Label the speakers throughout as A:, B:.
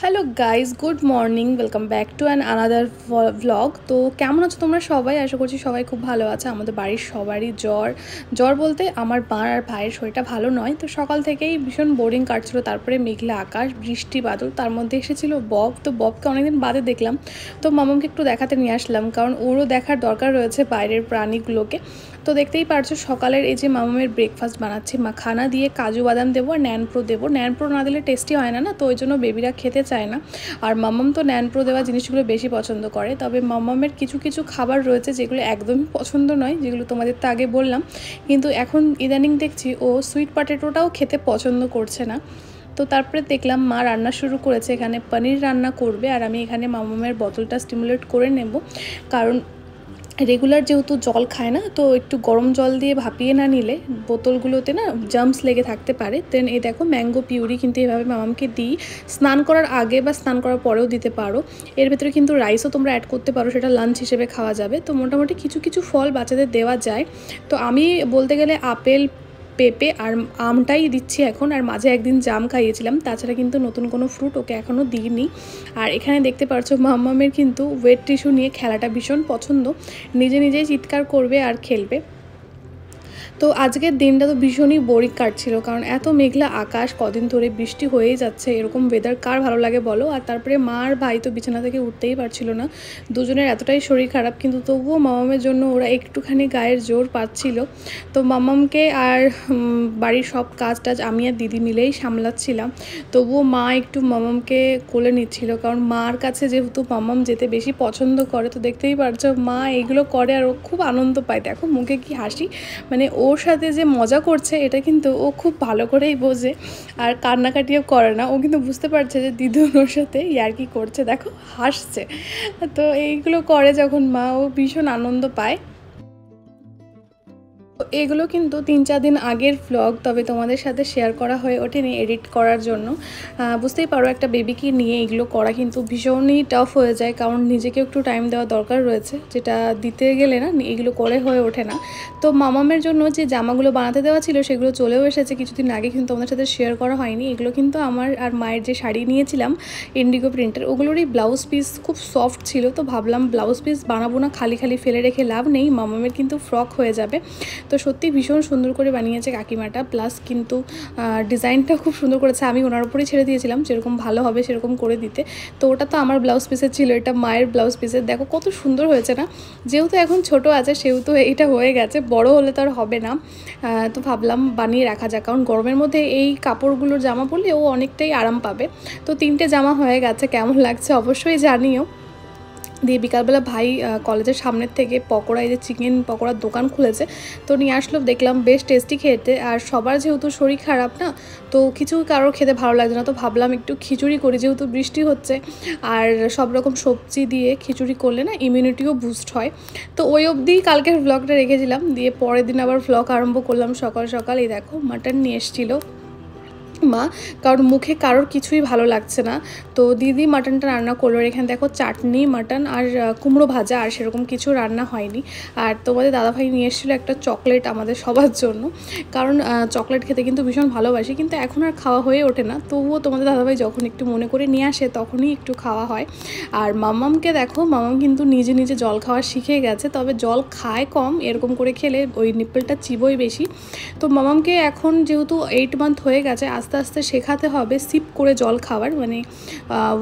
A: Hello guys, good morning. Welcome back to another vlog. তো কেমন আছো তোমরা সবাই? আশা করছি সবাই খুব ভালো আছে। আমাদের বাড়ির সবারই জ্বর বলতে আমার মা আর ভাইয়ের শরীরটা ভালো নয়। তো সকাল থেকেই ভীষণ বোরিং কাটছিল। তারপরে মেঘলা আকাশ, বৃষ্টি বাদল, তার মধ্যে এসেছিল বব। তো ববকে অনেকদিন বাদে দেখলাম, তো মামাকে একটু দেখাতে নিয়ে আসলাম, কারণ ওরও দেখার দরকার রয়েছে বাইরের প্রাণীগুলোকে। তো দেখতেই পারছো সকালের এই যে মামামের ব্রেকফাস্ট বানাচ্ছি, মাখানা দিয়ে কাজু বাদাম দেবো আর ন্যানপ্রো দেবো। ন্যানপ্রো না দিলে টেস্টি হয় না, তো ওই জন্য বেবিরা খেতে চায় না। আর মামাম তো ন্যানপ্রো দেওয়া জিনিসগুলো বেশি পছন্দ করে। তবে মামামের কিছু কিছু খাবার রয়েছে যেগুলো একদমই পছন্দ নয়, যেগুলো তোমাদের তো আগে বললাম। কিন্তু এখন ইদানিং দেখছি ও সুইট পটেটোটাও খেতে পছন্দ করছে না। তো তারপরে দেখলাম মা রান্না শুরু করেছে, এখানে পনির রান্না করবে। আর আমি এখানে মামামের বোতলটা স্টিমুলেট করে নেব, কারণ রেগুলার যেহেতু জল খায় না, তো একটু গরম জল দিয়ে ভাপিয়ে না নিলে বোতলগুলোতে না জার্মস লেগে থাকতে পারে। দেন এই দেখো ম্যাঙ্গো পিউরি কিন্তু এভাবে মামামকে দিই। স্নান করার আগে বা স্নান করার পরেও দিতে পারো। এর ভিতরে কিন্তু রাইসও তোমরা অ্যাড করতে পারো, সেটা লাঞ্চ হিসেবে খাওয়া যাবে। তো মোটামুটি কিছু কিছু ফল বাচ্চাদের দেওয়া যায়। তো আমি বলতে গেলে আপেল, পেঁপে আর আমটাই দিচ্ছি এখন। আর মাঝে একদিন জাম খাইয়েছিলাম, তাছাড়া কিন্তু নতুন কোনো ফ্রুট ওকে এখনও দিইনি। আর এখানে দেখতে পাচ্ছ মাম্মামের কিন্তু ওয়েট টিস্যু নিয়ে খেলাটা ভীষণ পছন্দ, নিজে নিজেই চিৎকার করবে আর খেলবে। তো আজকের দিনটা তো ভীষণই বোরিং কাটছিল, কারণ এত মেঘলা আকাশ, কদিন ধরে বৃষ্টি হয়েই যাচ্ছে। এরকম ওয়েদার কার ভালো লাগে বলো? আর তারপরে মা আর ভাই তো বিছানা থেকে উঠতেই পারছিল না, দুজনের এতটাই শরীর খারাপ। কিন্তু তবুও মামামের জন্য ওরা একটুখানি গায়ের জোর পাচ্ছিল। তো মামামকে আর বাড়ির সব কাজ টাজ আমি আর দিদি মিলেই সামলাচ্ছিলাম। তবুও মা একটু মামামকে কোলে নিচ্ছিল, কারণ মার কাছে যেহেতু মামাম যেতে বেশি পছন্দ করে। তো দেখতেই পারছো মা এইগুলো করে আর ও খুব আনন্দ পায়। দেখো মুখে কি হাসি, মানে ওর সাথে যে মজা করছে এটা কিন্তু ও খুব ভালো করেই বোঝে। আর কান্নাকাটিও করে না, ও কিন্তু বুঝতে পারছে যে দিদি ওর সাথে ইয়ার্কি করছে, দেখো হাসছে। তো এইগুলো করে যখন মা, ও ভীষণ আনন্দ পায়। এগুলো কিন্তু 3-4 দিন আগের ভ্লগ, তবে তোমাদের সাথে শেয়ার করা হয়ে ওঠেনি এডিট করার জন্য। বুঝতেই পারো একটা বেবিকে নিয়ে এগুলো করা কিন্তু ভীষণই টাফ হয়ে যায়, কারণ নিজেকে একটু টাইম দেওয়া দরকার রয়েছে, যেটা দিতে গেলে না এগুলো করে হয়ে ওঠে না। তো মামামের জন্য যে জামাগুলো বানাতে দেওয়া ছিল সেগুলো চলেও এসেছে কিছুদিন আগে, কিন্তু তোমাদের সাথে শেয়ার করা হয়নি। এগুলো কিন্তু আমার আর মায়ের যে শাড়ি নিয়েছিলাম ইন্ডিগো প্রিন্টের, ওগুলোরই ব্লাউজ পিস খুব সফট ছিল। তো ভাবলাম ব্লাউজ পিস বানাবো না, খালি খালি ফেলে রেখে লাভ নেই, মামামের কিন্তু ফ্রক হয়ে যাবে। তো সত্যি ভীষণ সুন্দর করে বানিয়েছে কাকিমাটা, প্লাস কিন্তু ডিজাইনটা খুব সুন্দর করেছে। আমি ওনার উপরেই ছেড়ে দিয়েছিলাম যেরকম ভালো হবে সেরকম করে দিতে। তো ওটা তো আমার ব্লাউজ পিসের ছিল, এটা মায়ের ব্লাউজ পিসের। দেখো কত সুন্দর হয়েছে না? যেহেতু এখন ছোট আছে সেহেতু এটা হয়ে গেছে, বড় হলে তো আর হবে না। তো ভাবলাম বানিয়ে রাখা যাক, কারণ গরমের মধ্যে এই কাপড়গুলোর জামা পরলে ও অনেকটাই আরাম পাবে। তো 3টে জামা হয়ে গেছে, কেমন লাগছে অবশ্যই জানিও। দিয়ে বিকালবেলা ভাই কলেজের সামনের থেকে পকোড়া, এই যে চিকেন পকোড়ার দোকান খুলেছে, তো নিয়ে আসলো, দেখলাম বেশ টেস্টি খেতে। আর সবার যেহেতু শরীর খারাপ না, তো কিছু কারোর খেতে ভালো লাগছে না, তো ভাবলাম একটু খিচুড়ি করি, যেহেতু বৃষ্টি হচ্ছে। আর সব রকম সবজি দিয়ে খিচুড়ি করলে না ইমিউনিটিও বুস্ট হয়। তো ওই অবধি কালকের ভ্লগটা রেখেছিলাম, দিয়ে পরের দিন আবার ভ্লগ আরম্ভ করলাম সকাল সকাল। এই দেখো মাটন নিয়ে এসেছিলো মা, কারণ মুখে কারোর কিছুই ভালো লাগছে না। তো দিদি মাটনটা রান্না করলো। এখানে দেখো চাটনি, মাটন আর কুমড়ো ভাজা, আর সেরকম কিছু রান্না হয়নি। আর তোমাদের দাদাভাই নিয়ে এসেছিলো একটা চকলেট আমাদের সবার জন্য, কারণ চকলেট খেতে কিন্তু ভীষণ ভালোবাসি, কিন্তু এখন আর খাওয়া হয়ে ওঠে না। তবুও তোমাদের দাদাভাই যখন একটু মনে করে নিয়ে আসে তখনই একটু খাওয়া হয়। আর মামামকে দেখো, মামাম কিন্তু নিজে নিজে জল খাওয়া শিখে গেছে, তবে জল খায় কম, এরকম করে খেলে ওই নিপ্পলটা চিবোই বেশি। তো মামামকে এখন যেহেতু 8 মান্থ হয়ে গেছে, আস্তে আস্তে শেখাতে হবে সিপ করে জল খাওয়ার। মানে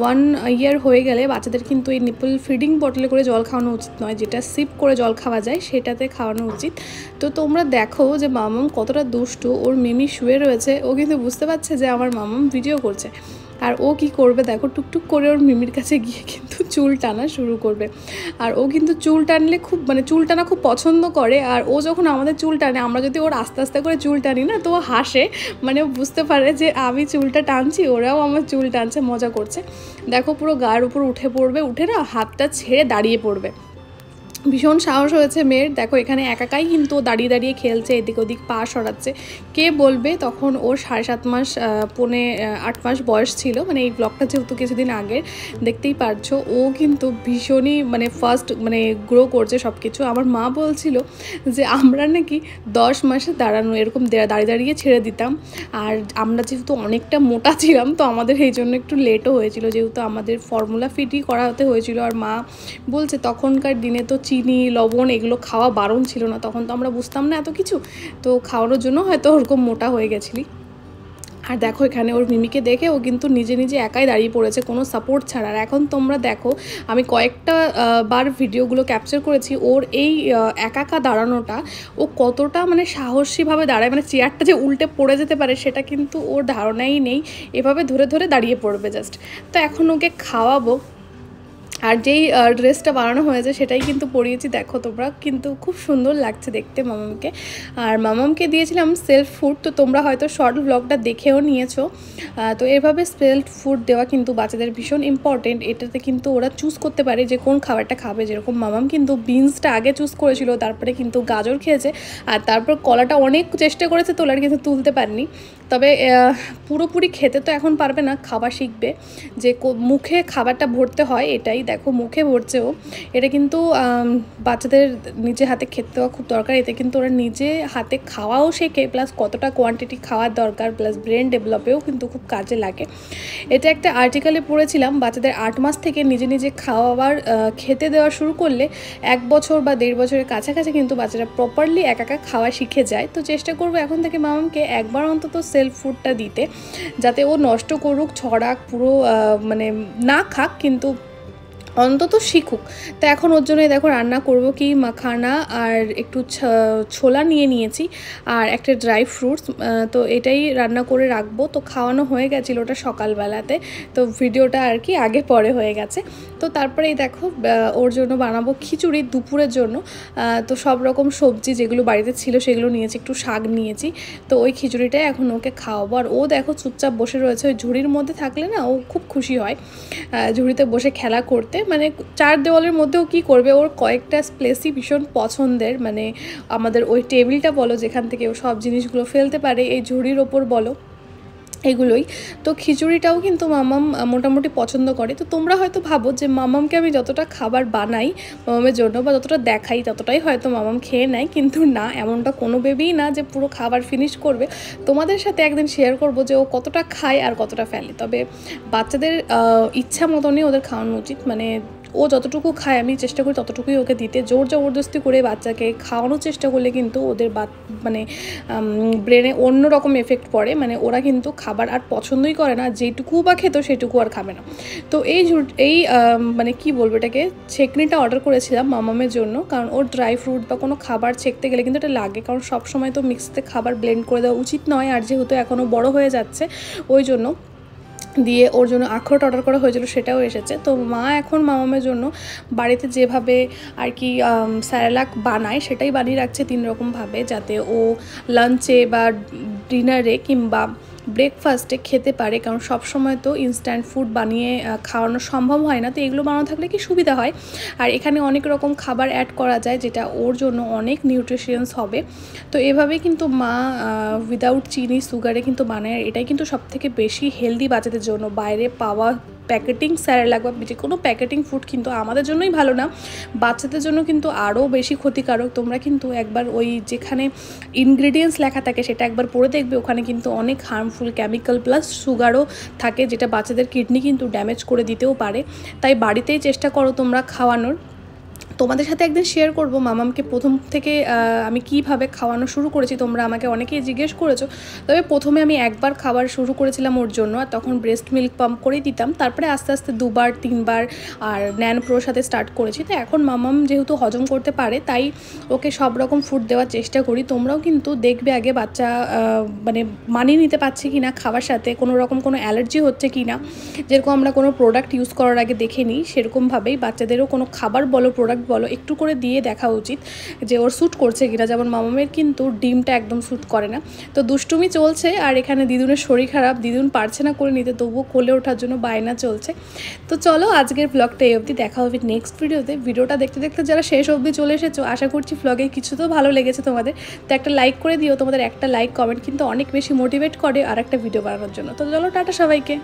A: 1 ইয়ার হয়ে গেলে বাচ্চাদের কিন্তু এই নিপল ফিডিং বটলে করে জল খাওয়ানো উচিত নয়, যেটা সিপ করে জল খাওয়া যায় সেটাতে খাওয়ানো উচিত। তো তোমরা দেখো যে মামাম কতটা দুষ্টু, ওর মিমি শুয়ে রয়েছে, ও কিন্তু বুঝতে পারছে যে আমার মামাম ভিডিও করছে। আর ও কি করবে দেখো, টুকটুক করে ওর মিমির কাছে গিয়ে কিন্তু চুল টানা শুরু করবে। আর ও কিন্তু চুল টানলে খুব, মানে চুল টানা খুব পছন্দ করে। আর ও যখন আমাদের চুল টানে, আমরা যদি ওর আস্তে আস্তে করে চুল টানি না, তো ও হাসে, মানে ও বুঝতে পারে যে আমি চুলটা টানছি, ওরাও আমার চুল টানছে, মজা করছে। দেখো পুরো গায়ের উপর উঠে পড়বে, উঠে না হাতটা ছেড়ে দাঁড়িয়ে পড়বে। ভীষণ সাহস হয়েছে মেয়ের। দেখো এখানে একাই কিন্তু দাঁড়িয়ে দাঁড়িয়ে খেলছে, এদিক ওদিক পা সরাচ্ছে। কে বলবে তখন ওর 7.5 মাস 8 মাস বয়স ছিল। মানে এই ব্লগটা যেহেতু কিছুদিন আগের, দেখতেই পারছো ও কিন্তু ভীষণই মানে ফার্স্ট মানে গ্রো করছে সব কিছু। আমার মা বলছিল যে আমরা নাকি 10 মাসে দাঁড়ানো এরকম দাঁড়িয়ে দাঁড়িয়ে ছেড়ে দিতাম। আর আমরা যেহেতু অনেকটা মোটা ছিলাম তো আমাদের এই জন্য একটু লেটও হয়েছিল, যেহেতু আমাদের ফর্মুলা ফিটই করাতে হয়েছিল। আর মা বলছে তখনকার দিনে তো চিনি লবণ এগুলো খাওয়া বারণ ছিল না, তখন তো আমরা বুঝতাম না এত কিছু, তো খাওয়ানোর জন্য হয়তো ওরকম মোটা হয়ে গেছিলি। আর দেখো এখানে ওর মিমিকে দেখে ও কিন্তু নিজে নিজে একাই দাঁড়িয়ে পড়েছে কোনো সাপোর্ট ছাড়া। আর এখন তোমরা দেখো আমি কয়েকটা বার ভিডিওগুলো ক্যাপচার করেছি, ওর এই একা একা দাঁড়ানোটা ও কতটা মানে সাহসীভাবে দাঁড়ায়, মানে চেয়ারটা যে উল্টে পড়ে যেতে পারে সেটা কিন্তু ওর ধারণাই নেই, এভাবে ধরে ধরে দাঁড়িয়ে পড়বে জাস্ট। তো এখন ওকে খাওয়াবো। আর যেই ড্রেসটা বানানো হয়েছে সেটাই কিন্তু পরিয়েছি, দেখো তোমরা, কিন্তু খুব সুন্দর লাগছে দেখতে মামামকে। আর মামামকে দিয়েছিলাম সেলফ ফুড, তো তোমরা হয়তো শর্ট ব্লগটা দেখেও নিয়েছো। তো এভাবে সেলফ ফুড দেওয়া কিন্তু বাচ্চাদের ভীষণ ইম্পর্টেন্ট। এটাতে কিন্তু ওরা চুজ করতে পারে যে কোন খাবারটা খাবে। যেরকম মামাম কিন্তু বিনসটা আগে চুজ করেছিল, তারপরে কিন্তু গাজর খেয়েছে, আর তারপর কলাটা অনেক চেষ্টা করেছে তোলার, কিন্তু তুলতে পারেনি। তবে পুরোপুরি খেতে তো এখন পারবে না, খাবার শিখবে যে মুখে খাবারটা ভরতে হয়, এটাই দেখো মুখে ভরছে ও। এটা কিন্তু বাচ্চাদের নিজে হাতে খেতে দেওয়া খুব দরকার, এতে কিন্তু ওরা নিজে হাতে খাওয়াও শেখে, প্লাস কতটা কোয়ান্টিটি খাওয়ার দরকার, প্লাস ব্রেন ডেভেলপেও কিন্তু খুব কাজে লাগে। এটা একটা আর্টিকেলে পড়েছিলাম, বাচ্চাদের 8 মাস থেকে নিজে নিজে খাওয়াবার খেতে দেওয়া শুরু করলে 1 বছর বা 1.5 বছরের কাছাকাছি কিন্তু বাচ্চারা প্রপারলি একা একা খাওয়া শিখে যায়। তো চেষ্টা করবো এখন থেকে মামামকে একবার অন্তত সেলফ ফুডটা দিতে, যাতে ও নষ্ট করুক ছড়াক পুরো মানে না খাক, কিন্তু অন্তত শিখুক। তো এখন ওর জন্যই দেখো রান্না করব কি মাখানা আর একটু ছোলা নিয়ে নিয়েছি আর একটা ড্রাই ফ্রুটস, তো এটাই রান্না করে রাখবো। তো খাওয়ানো হয়ে গেছিলো ওটা সকালবেলাতে, তো ভিডিওটা আর কি আগে পরে হয়ে গেছে। তো তারপরে এই দেখো ওর জন্য বানাবো খিচুড়ি দুপুরের জন্য। তো সব রকম সবজি যেগুলো বাড়িতে ছিল সেগুলো নিয়েছি, একটু শাক নিয়েছি, তো ওই খিচুড়িটাই এখন ওকে খাওয়াবো। আর ও দেখো চুপচাপ বসে রয়েছে, ওই ঝুড়ির মধ্যে থাকলে না ও খুব খুশি হয় ঝুড়িতে বসে খেলা করতে। মানে 4 দেওয়ালের মধ্যেও কি করবে, ওর কয়েকটা প্লেসই ভীষণ পছন্দের, মানে আমাদের ওই টেবিলটা বলো যেখান থেকে ও সব জিনিসগুলো ফেলতে পারে, এই ঝুড়ির ওপর বলো, এগুলোই। তো খিচুড়িটাও কিন্তু মামাম মোটামুটি পছন্দ করে। তো তোমরা হয়তো ভাবো যে মামামকে আমি যতটা খাবার বানাই মামামের জন্য বা যতটা দেখাই ততটাই হয়তো মামাম খেয়ে নেয়, কিন্তু না, এমনটা কোনো ভেবেই না যে পুরো খাবার ফিনিশ করবে। তোমাদের সাথে একদিন শেয়ার করব যে ও কতটা খায় আর কতটা ফেলে। তবে বাচ্চাদের ইচ্ছা মতনই ওদের খাওয়ানো উচিত, মানে ও যতটুকু খায় আমি চেষ্টা করি ততটুকুই ওকে দিতে। জোর জবরদস্তি করে বাচ্চাকে খাওয়ানোর চেষ্টা করলে কিন্তু ওদের মানে ব্রেনে অন্য রকম এফেক্ট পড়ে, মানে ওরা কিন্তু খাবার আর পছন্দই করে না, যেটুকু বা খেতো সেটুকু আর খাবে না। তো এই মানে কি বলবো এটাকে, ছেঁকনিটা অর্ডার করেছিলাম মামামের জন্য, কারণ ওর ড্রাই ফ্রুট বা কোনো খাবার ছেঁকতে গেলে কিন্তু এটা লাগে, কারণ সবসময় তো মিক্সিতে খাবার ব্লেন্ড করে দেওয়া উচিত নয়, আর যেহেতু এখনও বড় হয়ে যাচ্ছে ওই জন্য দিয়ে ওর জন্য আখরোট অর্ডার করা হয়েছিল, সেটাও এসেছে। তো মা এখন মামামের জন্য বাড়িতে যেভাবে আর কি স্যারেলাক বানায় সেটাই বানিয়ে রাখছে 3 রকমভাবে, যাতে ও লাঞ্চে বা ডিনারে কিংবা ব্রেকফাস্টে খেতে পারে, কারণ সব সময় তো ইনস্ট্যান্ট ফুড বানিয়ে খাওয়ানো সম্ভব হয় না। তো এগুলো বানানো থাকলে কি সুবিধা হয়, আর এখানে অনেক রকম খাবার অ্যাড করা যায় যেটা ওর জন্য অনেক নিউট্রিশিয়াস হবে। তো এভাবেই কিন্তু মা উইদাউট চিনি সুগারে কিন্তু বানায়, এটাই কিন্তু সবথেকে বেশি হেলদি বাচ্চাদের জন্য। বাইরে পাওয়া প্যাকেটিং স্যারেলাক বা যে কোনো প্যাকেটিং ফুড কিন্তু আমাদের জন্যই ভালো না, বাচ্চাদের জন্য কিন্তু আরও বেশি ক্ষতিকারক। তোমরা কিন্তু একবার ওই যেখানে ইনগ্রিডিয়েন্টস লেখা থাকে সেটা একবার পড়ে দেখবে, ওখানে কিন্তু অনেক হার্মফুল কেমিক্যাল প্লাস সুগারও থাকে, যেটা বাচ্চাদের কিডনি কিন্তু ড্যামেজ করে দিতেও পারে। তাই বাড়িতেই চেষ্টা করো তোমরা খাওয়ানোর। তোমাদের সাথে একদিন শেয়ার করব মামামকে প্রথম থেকে আমি কিভাবে খাওয়ানো শুরু করেছি। তোমরা আমাকে অনেকেই জিজ্ঞেস করেছো, তবে প্রথমে আমি একবার খাবার শুরু করেছিলাম ওর জন্য, আর তখন ব্রেস্ট মিল্ক পাম্প করেই দিতাম, তারপরে আস্তে আস্তে 2বার 3বার আর ন্যান প্রোর সাথে স্টার্ট করেছি। তো এখন মামাম যেহেতু হজম করতে পারে তাই ওকে সব রকম ফুড দেওয়ার চেষ্টা করি। তোমরাও কিন্তু দেখবে আগে বাচ্চা মানে মানিয়ে নিতে পারছে কি না খাবার সাথে, কোনো রকম কোনো অ্যালার্জি হচ্ছে কি না, যেরকম আমরা কোনো প্রোডাক্ট ইউজ করার আগে দেখে নিই, সেরকমভাবেই বাচ্চাদেরও কোনো খাবার বলো প্রোডাক্ট বলো একটু করে দিয়ে দেখা উচিত যে ওর শ্যুট করছে কিনা। যেমন মামামের কিন্তু ডিমটা একদম শ্যুট করে না, তো দুষ্টুমি চলছে। আর এখানে দিদুনের শরীর খারাপ, দিদুন পারছে না করে নিতে, তবুও কোলে ওঠার জন্য বায়না চলছে। তো চলো আজকের ব্লগটা এই অবধি, দেখা হবে নেক্সট ভিডিওতে। ভিডিওটা দেখতে দেখতে যারা শেষ অবধি চলে এসেছো, আশা করছি ব্লগে কিছু তো ভালো লেগেছে তোমাদের। তো একটা লাইক করে দিও, তোমাদের একটা লাইক কমেন্ট কিন্তু অনেক বেশি মোটিভেট করে আর একটা ভিডিও বানানোর জন্য। তো চলো টাটা সবাইকে।